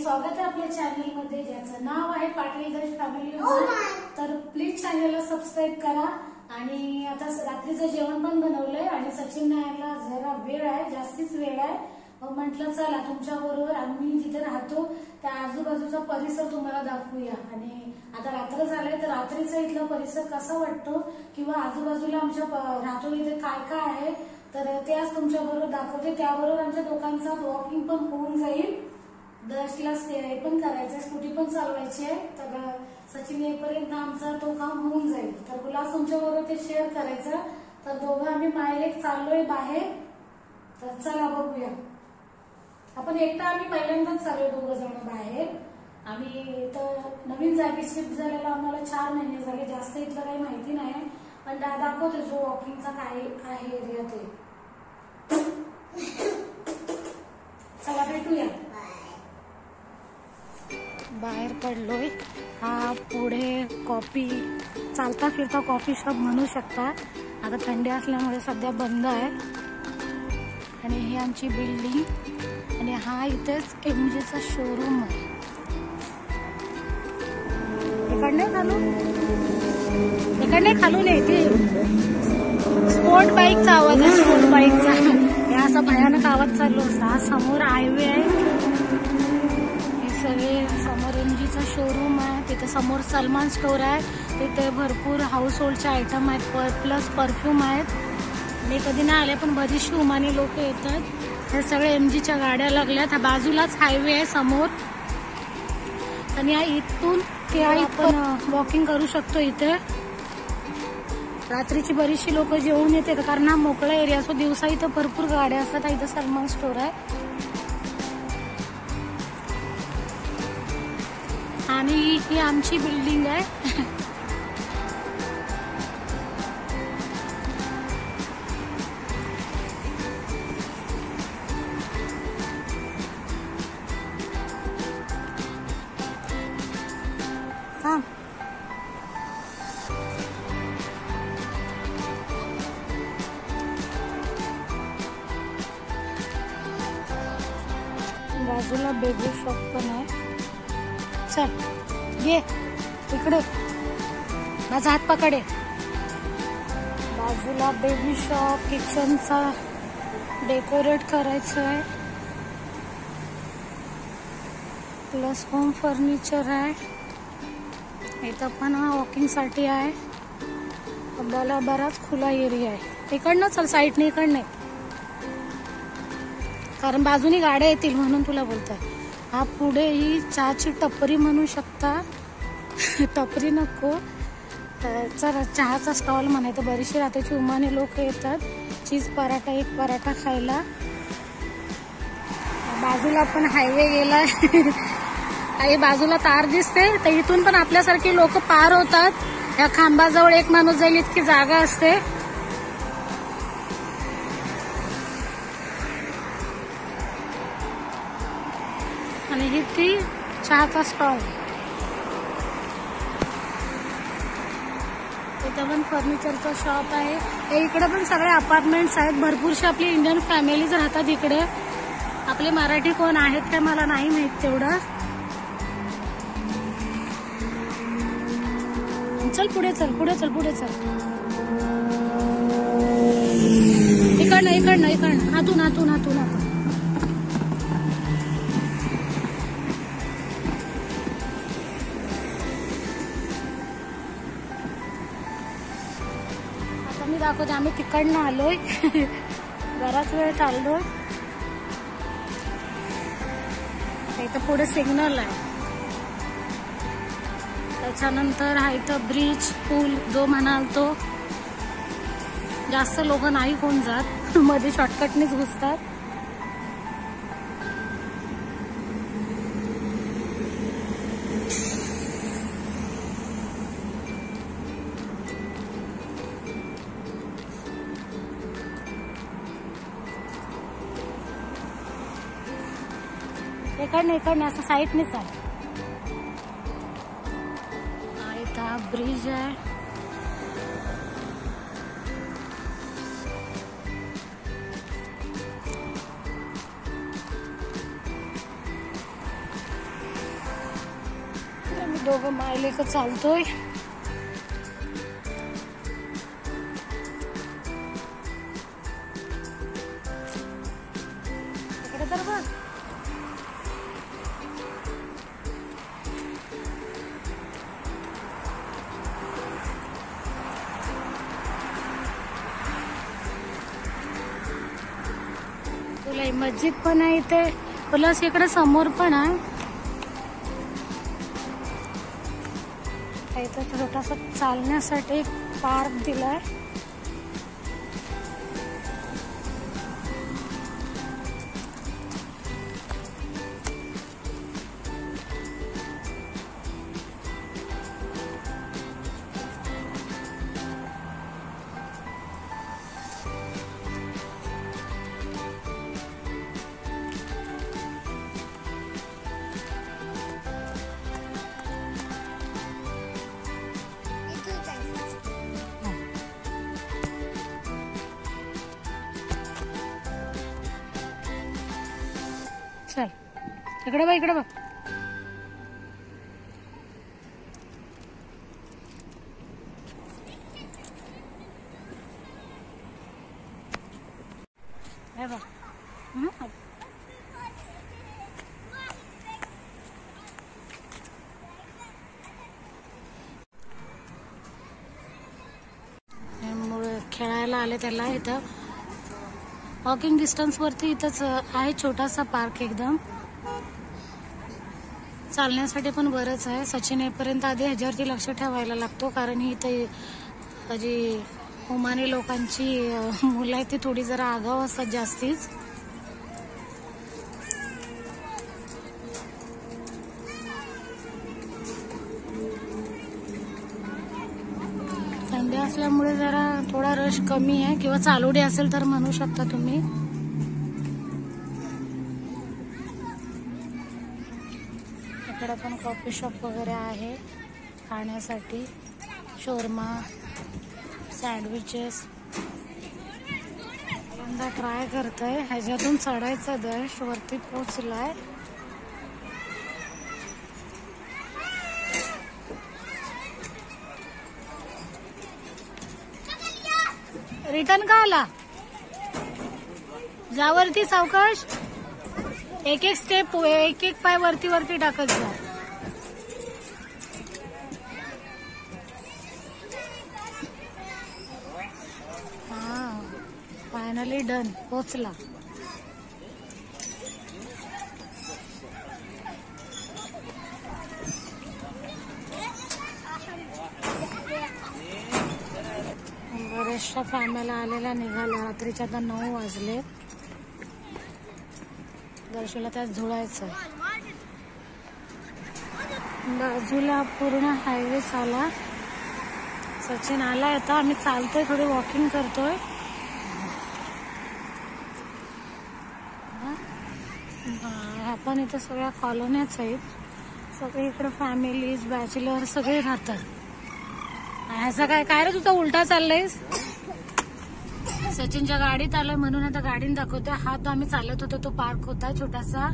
स्वागत आहे आपल्या चॅनल मध्ये ज्याचं नाव आहे पाटील गर्ल्स फॅमिली व्लॉग। तर प्लीज चॅनलला सबस्क्राइब करा। आणि आता रात्रीचं जेवण पण बनवलंय आणि सचिन यायला जरा वेळ आहे, जास्तीच वेळ आहे। म्हटलं चला तुमच्या बरोबर आम्ही जिथे राहतो त्या आजूबाजूचा परिसर तुम्हाला दाखवूया। आणि आता रात्र झालंय तर रात्रीचा इथला परिसर कसा वाटतो किंवा आजूबाजूला आमच्या राहतो इथे काय काय आहे तर ते आज तुमच्या बरोबर दाखवते। त्याबरोबर आमच्या दोघांचा वॉकिंग पण होऊन जाईल, दर्शला हे पण करायचंय, स्कूटी पण चालवायची आहे। तर सचिन येईपर्यंत आमचा तो काम होऊन जाईल। तर मला तुमच्या बरोबर ते शेअर करायचं। तर दोघं आम्ही मायलेक चाललोय बाहेर। तर चला बघूया। आपण एकटा आम्ही पहिल्यांदाच चाललोय दोघं जण बाहेर। आम्ही तर नवीन जागी शिफ्ट झालेला आम्हाला 4 महिने झाले, जास्त इथलं काही माहिती नाही, पण दाखवतो जो वॉकिंगचा काय आहे एरिया ते। चला भेटूया। बाहेर पडलोय। हा पुढे कॉफी चालता फिरता कॉफी शॉप म्हणू शकता। आता थंडी असल्यामुळे सध्या बंद आहे। आणि ही आमची बिल्डिंग आणि हा इथेच एमजीचा शोरूम आहे। इकडे खालून येते स्पोर्ट बाईकचा आवाज आहे, स्पोर्ट बाईकचा। हे असा भयानक आवाज चालू असता। समोर हायवे आहे, सगळे समोर एमजीचा शोरूम आहे। तिथे समोर सलमान स्टोर आहे, तिथे भरपूर हाऊस होल्डचे आयटम आहेत, प्लस परफ्यूम आहेत। मी कधी नाही आले पण बरीचशी उमानी लोक येतात। हे सगळे एमजीच्या गाड्या लागल्यात। बाजूलाच हायवे आहे समोर आणि इथून ते आपण वॉकिंग करू शकतो। इथे रात्रीची बरीचशी लोक जेवून येतात कारण हा मोकळा एरिया असतो। दिवसा इथं भरपूर गाड्या असतात। इथं सलमान स्टोर आहे आणि ही आमची बिल्डिंग आहे। बाजूला बेबी शॉप पण आहे। चल ये इकडे, माझा हात पकडे। बाजूला बेबी शॉप, किचनचा डेकोरेट करायचं आहे, प्लस होम फर्निचर आहे। इथं पण वॉकिंग साठी आहे। आपल्याला बराच खुला एरिया आहे। इकडनं चल, साईडने इकडनं, कारण बाजूनी गाड्या येतील म्हणून तुला बोलतोय। हा पुढे ही चहाची टपरी म्हणू शकता, टपरी नको चला चहाचा स्टॉल म्हणायचं। बरीचशी रात्रीची उमाने लोक येतात चीज पराठा, एक पराठा खायला। बाजूला पण हायवे गेलाय काही बाजूला तार दिसते, तर इथून पण आपल्यासारखी लोक पार होतात। या खांबाजवळ एक माणूस जाईल इतकी जागा असते। आणि ही ती चहाचा स्टॉल। इथे पण फर्निचरचा शॉप आहे। इकडे पण सगळे अपार्टमेंट्स आहेत। भरपूरशी आपली इंडियन फॅमिलीज राहतात इकडे। आपले मराठी कोण आहेत ते मला नाही माहित तेवढं। चल पुढे चल, पुढे चल, पुढे चल। इकडनं इकडनं इकडनं, हातून हातून हातून हातून। मी दाखवते, आम्ही तिकडनं आलोय बराच वेळ चाललोय। इथं पुढे सिग्नल आहे, त्याच्यानंतर हा इथं ब्रिज, पूल जो म्हणाल तो। जास्त लोक नाही कोण जात, मध्ये शॉर्टकटनेच घुसतात। इकडनं असं साईडनेच आहे। इथं ब्रिज आहे। दोघं मायलेक चालतोय. इकडे तर बघ. तुला मस्जिद पण आहे इथे, प्लस इकडे समोर पण आहे. इथं छोटासा चालण्यासाठी एक पार्क दिलाय. चल इकडे बघ, इकडे बघ. हे बघ. खेळायला आले त्याला. इथं वॉकिंग डिस्टन्स वरती इथंच आहे छोटासा पार्क. एकदम चालण्यासाठी पण बरंच आहे. सचिन येईपर्यंत आधी ह्याच्यावरती लक्ष ठेवायला लागतो, कारण इथे जी ओमानी लोकांची मुलं आहेत ती थोडी जरा आगाऊ असतात जास्तीच. थंडी असल्यामुळे जरा थोडा रश कमी आहे, किंवा चालू डे असेल तर म्हणू शकता तुम्ही. इकडे पण कॉफी शॉप वगैरे आहे खाण्यासाठी. Shawarma, sandwiches. पहिल्यांदा ट्राय करतोय. ह्याच्यातून चढायचं दश वरती पोचलाय. रिटर्न का आला? जावरती सावकाश. एक एक स्टेप, एक एक पाय वरती वरती टाकत जा. हा, फायनली डन. पोचला. बऱ्याचशा फॅमिली आलेल्या निघाल्या. रात्रीच्या आता 9 वाजले. दर्शनला त्यात झुळायचं. बाजूला पूर्ण हायवे आला. सचिन आलाय आता. आम्ही चालतोय, थोडी वॉकिंग करतोय. ह्या पण इथं सगळ्या कॉलोन्याच आहेत. सगळे इकडे फॅमिलीज, बॅचलर सगळे राहतात. ह्याचा काय रे तुझा उलटा चाललायस? सचिनच्या गाडीत आलोय म्हणून आता गाडीने दाखवतोय. हा तो आम्ही चालत होतो तो पार्क होता छोटासा,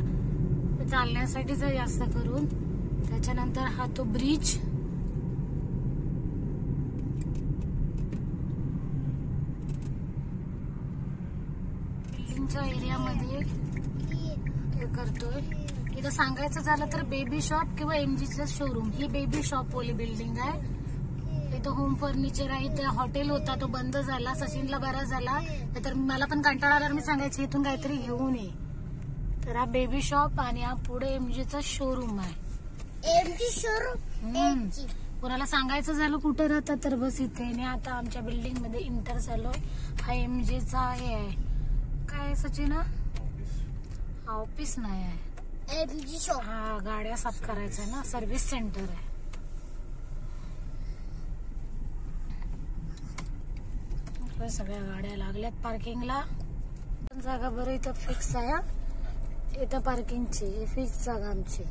चालण्यासाठीच जास्त करून. त्याच्यानंतर हा तो ब्रिज. बिल्डिंगच्या एरियामध्ये हे करतोय. इथं सांगायचं झालं तर बेबी शॉप किंवा एमजीचं शोरूम. ही बेबी शॉप वाली बिल्डिंग आहे. इथं होम फर्निचर आहे. इथे हॉटेल होता तो बंद झाला. सचिनला बरा झाला, तर मला पण कंटाळा आला. मी सांगायची इथून काहीतरी घेऊन ये. तर हा बेबी शॉप आणि हा पुढे एमजीचा शोरूम आहे. MG showroom. कोणाला सांगायचं झालं कुठं राहतात तर बस इथे. आणि आता आमच्या बिल्डिंग मध्ये इंटर झालोय. हा एमजीचा हे आहे. काय सचिन? ऑफिस नाही आहे, एमजी शॉप. हा गाड्या साफ करायचं आहे ना, सर्व्हिस सेंटर आहे. सगळ्या गाड्या लागल्यात पार्किंगला. जागा बरं इथं फिक्स आहे. इथं पार्किंगची फिक्स जागा आमची.